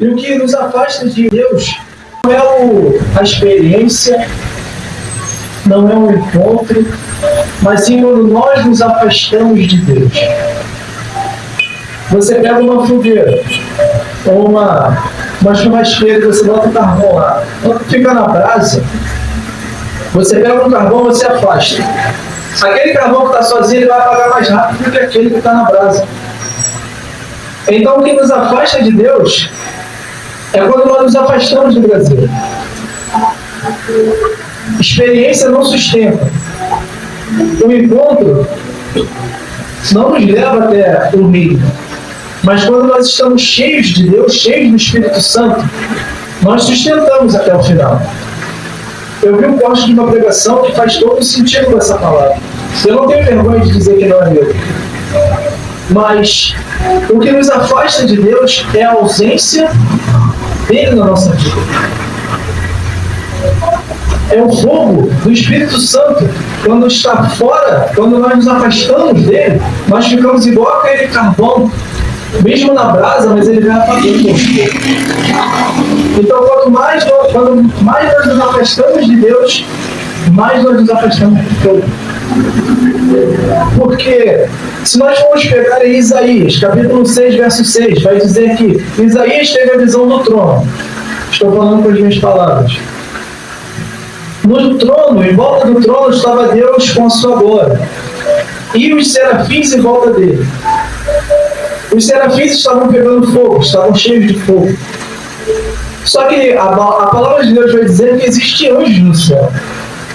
E o que nos afasta de Deus não é a experiência, não é um encontro, mas sim quando nós nos afastamos de Deus. Você pega uma fogueira ou uma churrasqueira, você bota o carvão lá. Quando fica na brasa, você pega um carvão, você afasta. Aquele carvão que está sozinho, ele vai apagar mais rápido do que aquele que está na brasa. Então, o que nos afasta de Deus é quando nós nos afastamos do Brasil. Experiência não sustenta. O encontro não nos leva até o reino. Mas quando nós estamos cheios de Deus, cheios do Espírito Santo, nós sustentamos até o final. Eu vi um corte de uma pregação que faz todo o sentido com essa palavra. Eu não tenho vergonha de dizer que não é meu. Mas o que nos afasta de Deus é a ausência dele na nossa vida. É o fogo do Espírito Santo. Quando está fora, quando nós nos afastamos dele, nós ficamos igual aquele carvão, mesmo na brasa, mas ele vai apagando. Então, quanto mais nós nos afastamos de Deus, mais nós nos afastamos de fogo. Porque se nós formos pegar em Isaías, capítulo 6, verso 6, vai dizer que Isaías teve a visão do trono. Estou falando com as minhas palavras. No trono, em volta do trono, estava Deus com a sua glória. E os serafins em volta dele. Os serafins estavam pegando fogo, estavam cheios de fogo. Só que a palavra de Deus vai dizer que existem anjos no céu.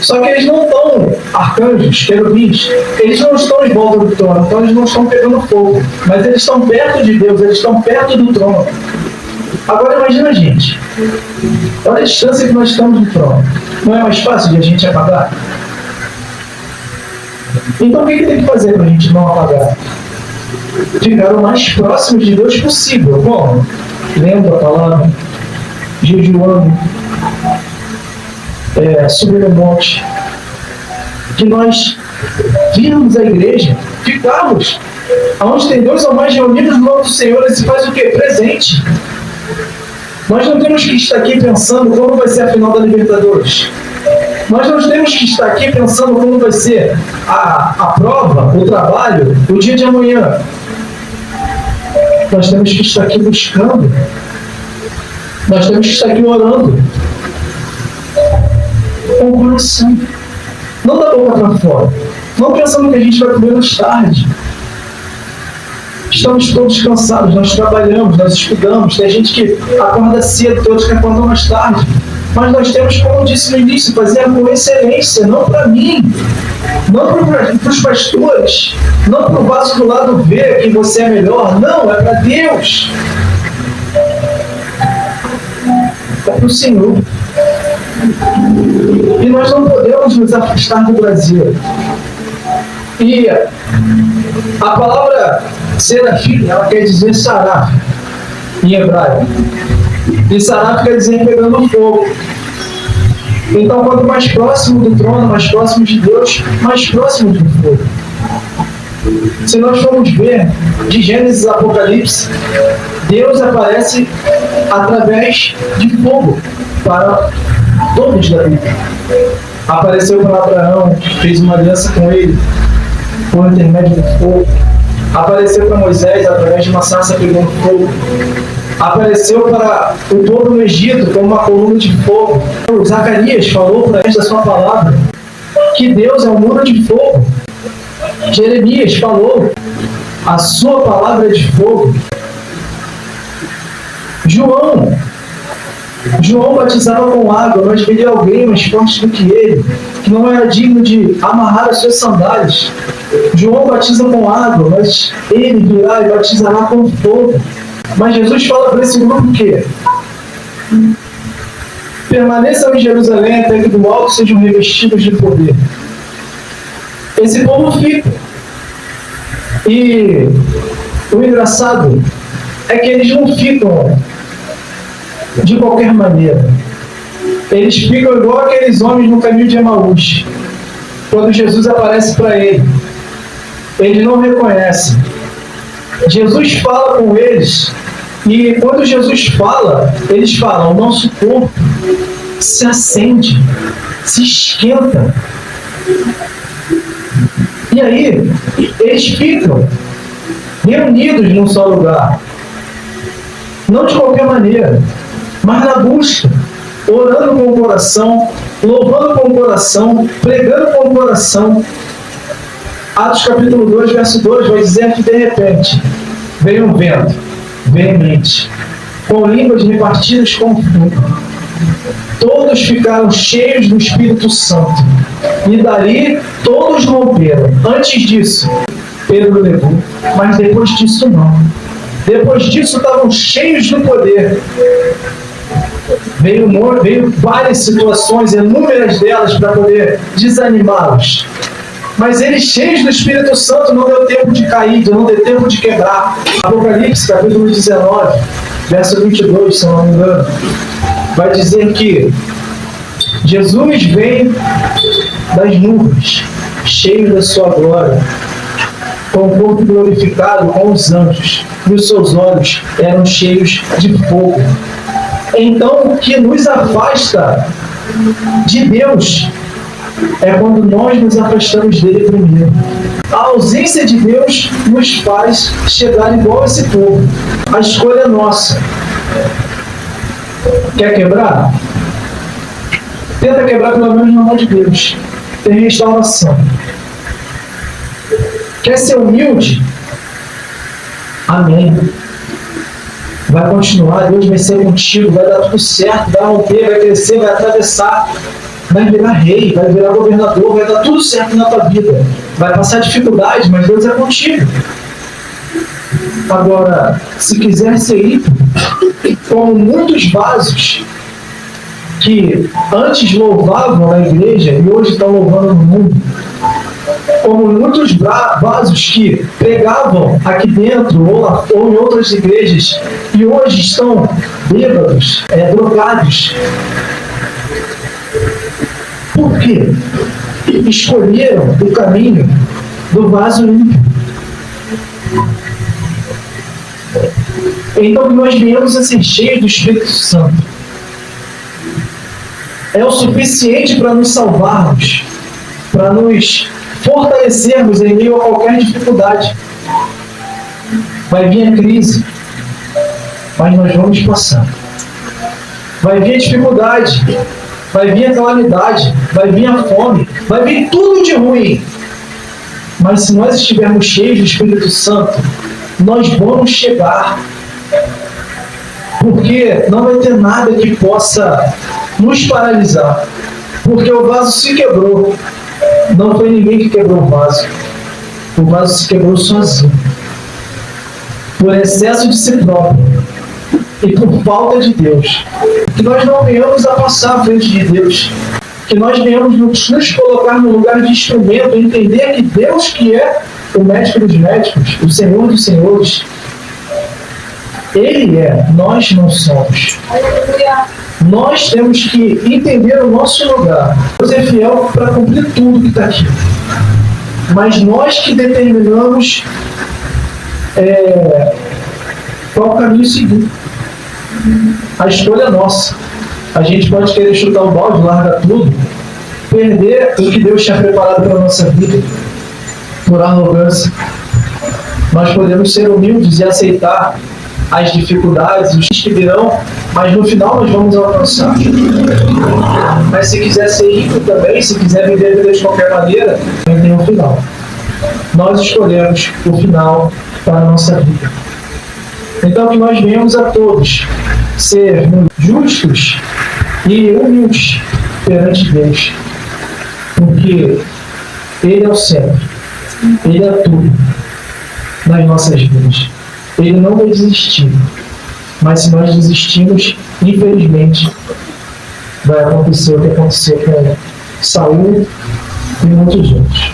Só que eles não estão, arcanjos, querubins, eles não estão em volta do trono, então eles não estão pegando fogo. Mas eles estão perto de Deus, eles estão perto do trono. Agora imagina a gente. Olha a distância que nós estamos do trono. Não é mais fácil de a gente apagar? Então o que tem que fazer para a gente não apagar? Ficar o mais próximo de Deus possível. Como? Lendo a palavra, jejuando, subir no monte. Que nós virmos a igreja, ficarmos aonde tem Deus ou mais reunidos no nome do Senhor, ele se faz o quê? Presente. Nós não temos que estar aqui pensando como vai ser a final da Libertadores. Nós não temos que estar aqui pensando como vai ser a prova, o trabalho, o dia de amanhã. Nós temos que estar aqui buscando. Nós temos que estar aqui orando. Com o coração. Não da boca para fora. Não pensando que a gente vai comer mais tarde. Estamos todos cansados, nós trabalhamos, nós estudamos. Tem gente que acorda cedo, todos que acordam mais tarde. Mas nós temos, como eu disse no início, fazer com excelência, não para mim, não para os pastores, não para o vaso do lado V, que você é melhor. Não, é para Deus. É para o Senhor. E nós não podemos nos afastar do Brasil. E a palavra serafim, ela quer dizer saraf, em hebraico. E saraf quer dizer pegando fogo. Então, quanto mais próximo do trono, mais próximo de Deus, mais próximo do fogo. Se nós formos ver de Gênesis a Apocalipse, Deus aparece através de fogo para todos da Bíblia. Apareceu para Abraão, fez uma aliança com ele, por intermédio do fogo. Apareceu para Moisés através de uma sarça pegando fogo. Apareceu para o povo no Egito como uma coluna de fogo. Zacarias falou para eles da sua palavra que Deus é um muro de fogo. Jeremias falou, a sua palavra é de fogo. João batizava com água, mas veio alguém mais forte do que ele, que não era digno de amarrar as suas sandálias. João batiza com água, mas ele virá e batizará com fogo. Mas Jesus fala para esse grupo que permaneçam em Jerusalém até que do alto sejam revestidos de poder. Esse povo fica. E o engraçado é que eles não ficam de qualquer maneira. Eles ficam igual aqueles homens no caminho de Emaús. Quando Jesus aparece para eles não reconhecem. Jesus fala com eles E quando Jesus fala, eles falam, o nosso corpo se acende, se esquenta. E aí, eles ficam reunidos num só lugar. Não de qualquer maneira, mas na busca, orando com o coração, louvando com o coração, pregando com o coração. Atos capítulo 2, verso 2 vai dizer que de repente veio um vento veemente, com línguas repartidas como fogo. Todos ficaram cheios do Espírito Santo, e dali todos romperam. Antes disso, Pedro levou, mas depois disso não. Depois disso estavam cheios do poder. Veio várias situações, inúmeras delas, para poder desanimá-los. Mas eles, cheios do Espírito Santo, não deu tempo de cair, não deu tempo de quebrar. Apocalipse, capítulo 19, verso 22, se não me engano, vai dizer que Jesus vem das nuvens, cheio da sua glória, com o corpo glorificado com os anjos, e os seus olhos eram cheios de fogo. Então, o que nos afasta de Deus é quando nós nos afastamos dele primeiro. A ausência de Deus nos faz chegar igual a esse povo. A escolha é nossa. Quer quebrar? Tenta quebrar pelo menos na mão de Deus. Tem restauração. Quer ser humilde? Amém. Vai continuar, Deus vai ser contigo, vai dar tudo certo, vai romper, vai crescer, vai atravessar, vai virar rei, vai virar governador, vai dar tudo certo na tua vida. Vai passar dificuldade, mas Deus é contigo. Agora, se quiser ser ímpio, como muitos vasos que antes louvavam na igreja e hoje estão louvando no mundo, como muitos vasos que pregavam aqui dentro ou em outras igrejas e hoje estão bêbados, drogados. Por quê? Escolheram o caminho do vaso ímpio. Então, que nós venhamos a ser cheios do Espírito Santo é o suficiente para nos salvarmos, para nos fortalecermos em meio a qualquer dificuldade. Vai vir a crise, mas nós vamos passar. Vai vir a dificuldade, vai vir a calamidade, vai vir a fome, vai vir tudo de ruim. Mas se nós estivermos cheios do Espírito Santo, nós vamos chegar. Porque não vai ter nada que possa nos paralisar. Porque o vaso se quebrou. Não foi ninguém que quebrou o vaso. O vaso se quebrou sozinho. Por excesso de si próprio. E por falta de Deus. Que nós não venhamos a passar à frente de Deus. Que nós venhamos nos colocar no lugar de instrumento. Entender que Deus que é o médico dos médicos. O Senhor dos senhores. Ele é. Nós não somos. Nós temos que entender o nosso lugar. Deus é fiel para cumprir tudo que está aqui. Mas nós que determinamos qual caminho seguir. A escolha é nossa. A gente pode querer chutar o balde, largar tudo, perder o que Deus tinha preparado para a nossa vida, por arrogância. Nós podemos ser humildes e aceitar as dificuldades, os que virão, mas no final nós vamos alcançar. Mas se quiser ser rico também, se quiser viver a vida de qualquer maneira, também tem um final. Nós escolhemos o final para a nossa vida. Então que nós venhamos a todos ser justos e humildes perante Deus, porque Ele é o centro, Ele é tudo nas nossas vidas. Ele não vai desistir, mas se nós desistirmos, infelizmente, vai acontecer o que aconteceu com Saul e muitos outros.